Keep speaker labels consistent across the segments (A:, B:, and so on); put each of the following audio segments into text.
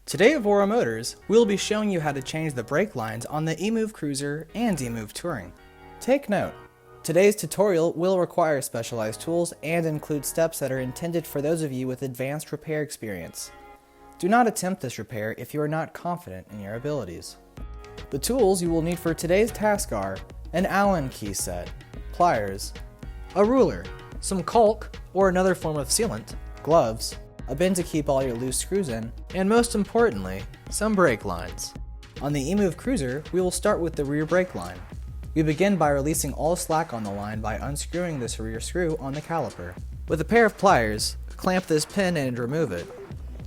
A: Today at Voro Motors, we'll be showing you how to change the brake lines on the EMOVE Cruiser and EMOVE Touring. Take note, today's tutorial will require specialized tools and include steps that are intended for those of you with advanced repair experience. Do not attempt this repair if you are not confident in your abilities. The tools you will need for today's task are an Allen key set, pliers, a ruler, some caulk or another form of sealant, gloves, a bin to keep all your loose screws in, and most importantly, some brake lines. On the EMOVE Cruiser, we will start with the rear brake line. We begin by releasing all slack on the line by unscrewing this rear screw on the caliper. With a pair of pliers, clamp this pin and remove it.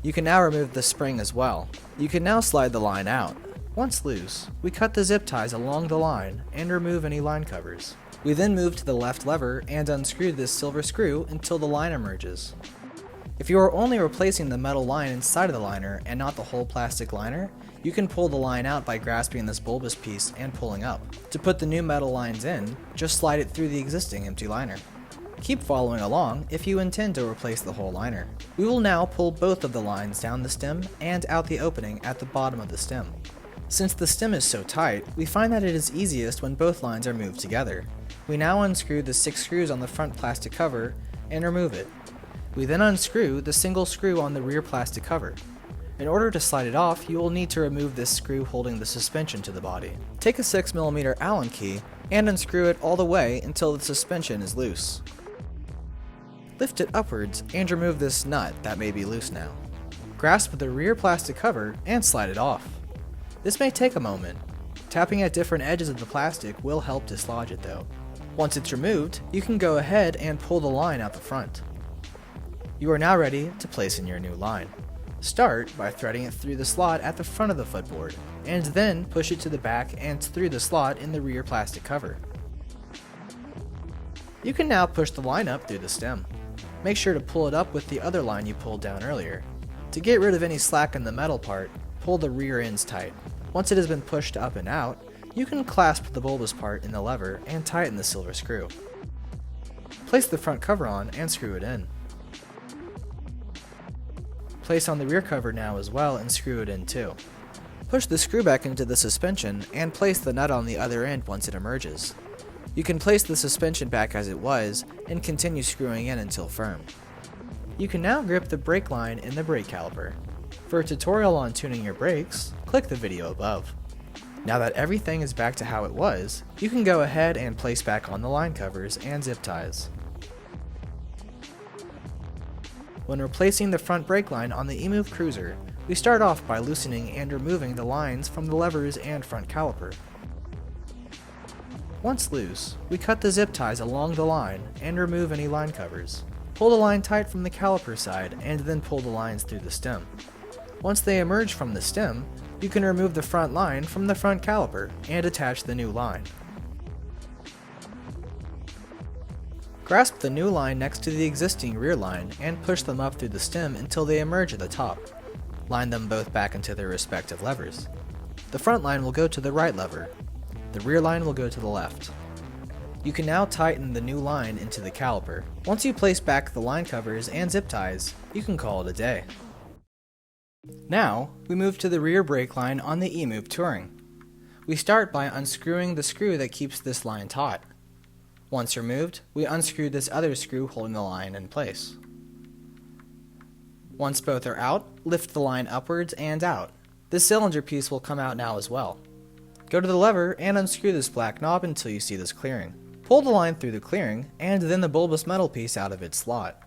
A: You can now remove the spring as well. You can now slide the line out. Once loose, we cut the zip ties along the line and remove any line covers. We then move to the left lever and unscrew this silver screw until the line emerges. If you are only replacing the metal line inside of the liner and not the whole plastic liner, you can pull the line out by grasping this bulbous piece and pulling up. To put the new metal lines in, just slide it through the existing empty liner. Keep following along if you intend to replace the whole liner. We will now pull both of the lines down the stem and out the opening at the bottom of the stem. Since the stem is so tight, we find that it is easiest when both lines are moved together. We now unscrew the 6 screws on the front plastic cover and remove it. We then unscrew the single screw on the rear plastic cover. In order to slide it off, you will need to remove this screw holding the suspension to the body. Take a 6mm Allen key and unscrew it all the way until the suspension is loose. Lift it upwards and remove this nut that may be loose now. Grasp the rear plastic cover and slide it off. This may take a moment. Tapping at different edges of the plastic will help dislodge it though. Once it's removed, you can go ahead and pull the line out the front. You are now ready to place in your new line. Start by threading it through the slot at the front of the footboard, and then push it to the back and through the slot in the rear plastic cover. You can now push the line up through the stem. Make sure to pull it up with the other line you pulled down earlier. To get rid of any slack in the metal part, pull the rear ends tight. Once it has been pushed up and out, you can clasp the bulbous part in the lever and tighten the silver screw. Place the front cover on and screw it in. Place on the rear cover now as well and screw it in too. Push the screw back into the suspension and place the nut on the other end once it emerges. You can place the suspension back as it was and continue screwing in until firm. You can now grip the brake line in the brake caliper. For a tutorial on tuning your brakes, click the video above. Now that everything is back to how it was, you can go ahead and place back on the line covers and zip ties. When replacing the front brake line on the EMOVE Cruiser, we start off by loosening and removing the lines from the levers and front caliper. Once loose, we cut the zip ties along the line and remove any line covers. Pull the line tight from the caliper side and then pull the lines through the stem. Once they emerge from the stem, you can remove the front line from the front caliper and attach the new line. Grasp the new line next to the existing rear line and push them up through the stem until they emerge at the top. Line them both back into their respective levers. The front line will go to the right lever. The rear line will go to the left. You can now tighten the new line into the caliper. Once you place back the line covers and zip ties, you can call it a day. Now, we move to the rear brake line on the EMOVE Touring. We start by unscrewing the screw that keeps this line taut. Once removed, we unscrew this other screw holding the line in place. Once both are out, lift the line upwards and out. This cylinder piece will come out now as well. Go to the lever and unscrew this black knob until you see this clearing. Pull the line through the clearing and then the bulbous metal piece out of its slot.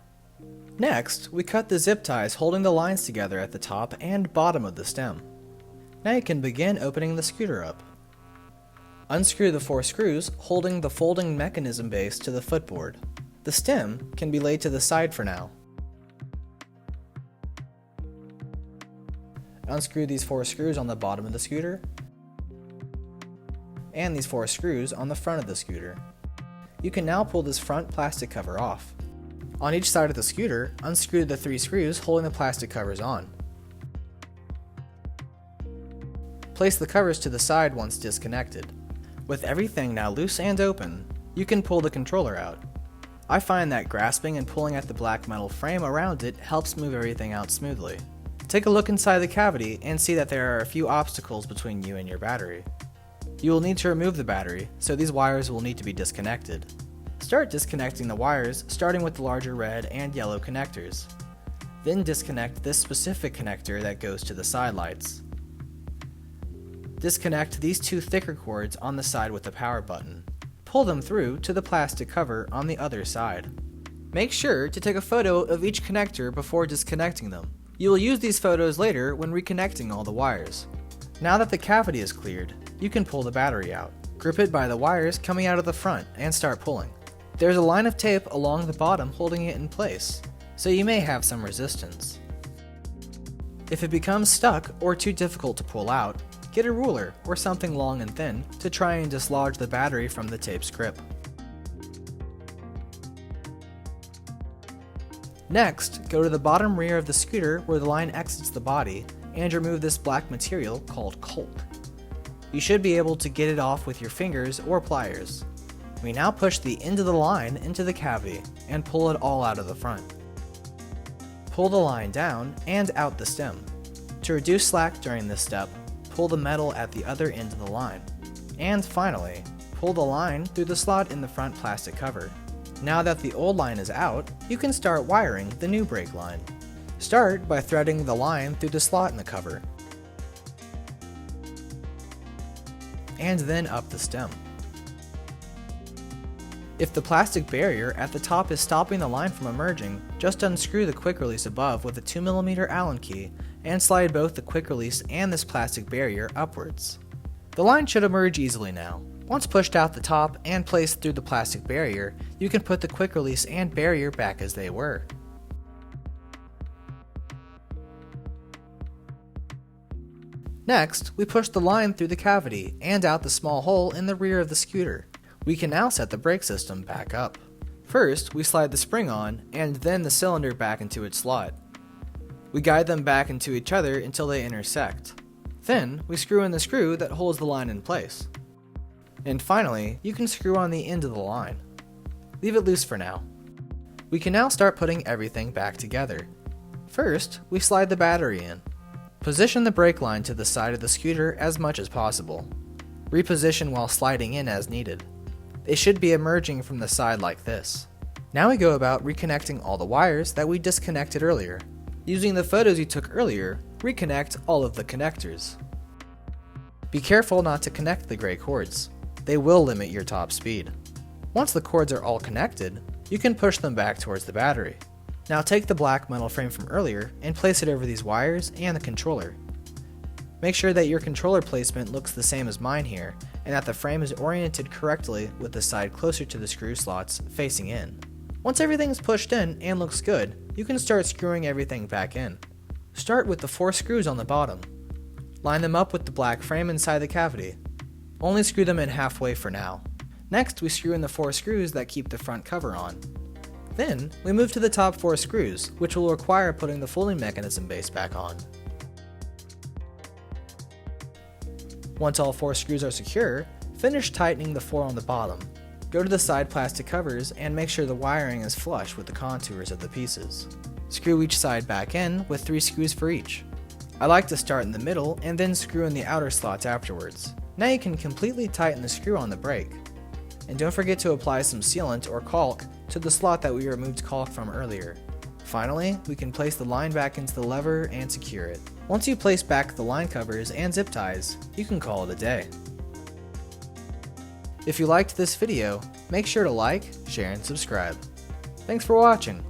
A: Next, we cut the zip ties holding the lines together at the top and bottom of the stem. Now you can begin opening the scooter up. Unscrew the 4 screws holding the folding mechanism base to the footboard. The stem can be laid to the side for now. Unscrew these 4 screws on the bottom of the scooter and these 4 screws on the front of the scooter. You can now pull this front plastic cover off. On each side of the scooter, unscrew the 3 screws holding the plastic covers on. Place the covers to the side once disconnected. With everything now loose and open, you can pull the controller out. I find that grasping and pulling at the black metal frame around it helps move everything out smoothly. Take a look inside the cavity and see that there are a few obstacles between you and your battery. You will need to remove the battery, so these wires will need to be disconnected. Start disconnecting the wires, starting with the larger red and yellow connectors. Then disconnect this specific connector that goes to the side lights. Disconnect these two thicker cords on the side with the power button. Pull them through to the plastic cover on the other side. Make sure to take a photo of each connector before disconnecting them. You will use these photos later when reconnecting all the wires. Now that the cavity is cleared, you can pull the battery out. Grip it by the wires coming out of the front and start pulling. There's a line of tape along the bottom holding it in place, so you may have some resistance. If it becomes stuck or too difficult to pull out, get a ruler or something long and thin to try and dislodge the battery from the tape's grip. Next, go to the bottom rear of the scooter where the line exits the body and remove this black material called caulk. You should be able to get it off with your fingers or pliers. We now push the end of the line into the cavity and pull it all out of the front. Pull the line down and out the stem. To reduce slack during this step, pull the metal at the other end of the line. And finally, pull the line through the slot in the front plastic cover. Now that the old line is out, you can start wiring the new brake line. Start by threading the line through the slot in the cover, and then up the stem. If the plastic barrier at the top is stopping the line from emerging, just unscrew the quick release above with a 2mm Allen key and slide both the quick release and this plastic barrier upwards. The line should emerge easily now. Once pushed out the top and placed through the plastic barrier, you can put the quick release and barrier back as they were. Next, we push the line through the cavity and out the small hole in the rear of the scooter. We can now set the brake system back up. First, we slide the spring on and then the cylinder back into its slot. We guide them back into each other until they intersect. Then, we screw in the screw that holds the line in place. And finally, you can screw on the end of the line. Leave it loose for now. We can now start putting everything back together. First, we slide the battery in. Position the brake line to the side of the scooter as much as possible. Reposition while sliding in as needed. They should be emerging from the side like this. Now we go about reconnecting all the wires that we disconnected earlier. Using the photos you took earlier, reconnect all of the connectors. Be careful not to connect the gray cords. They will limit your top speed. Once the cords are all connected, you can push them back towards the battery. Now take the black metal frame from earlier and place it over these wires and the controller. Make sure that your controller placement looks the same as mine here, and that the frame is oriented correctly with the side closer to the screw slots facing in. Once everything is pushed in and looks good, you can start screwing everything back in. Start with the 4 screws on the bottom. Line them up with the black frame inside the cavity. Only screw them in halfway for now. Next, we screw in the 4 screws that keep the front cover on. Then, we move to the top 4 screws, which will require putting the folding mechanism base back on. Once all 4 screws are secure, finish tightening the 4 on the bottom. Go to the side plastic covers and make sure the wiring is flush with the contours of the pieces. Screw each side back in with 3 screws for each. I like to start in the middle and then screw in the outer slots afterwards. Now you can completely tighten the screw on the brake. And don't forget to apply some sealant or caulk to the slot that we removed caulk from earlier. Finally, we can place the line back into the lever and secure it. Once you place back the line covers and zip ties, you can call it a day. If you liked this video, make sure to like, share, and subscribe. Thanks for watching.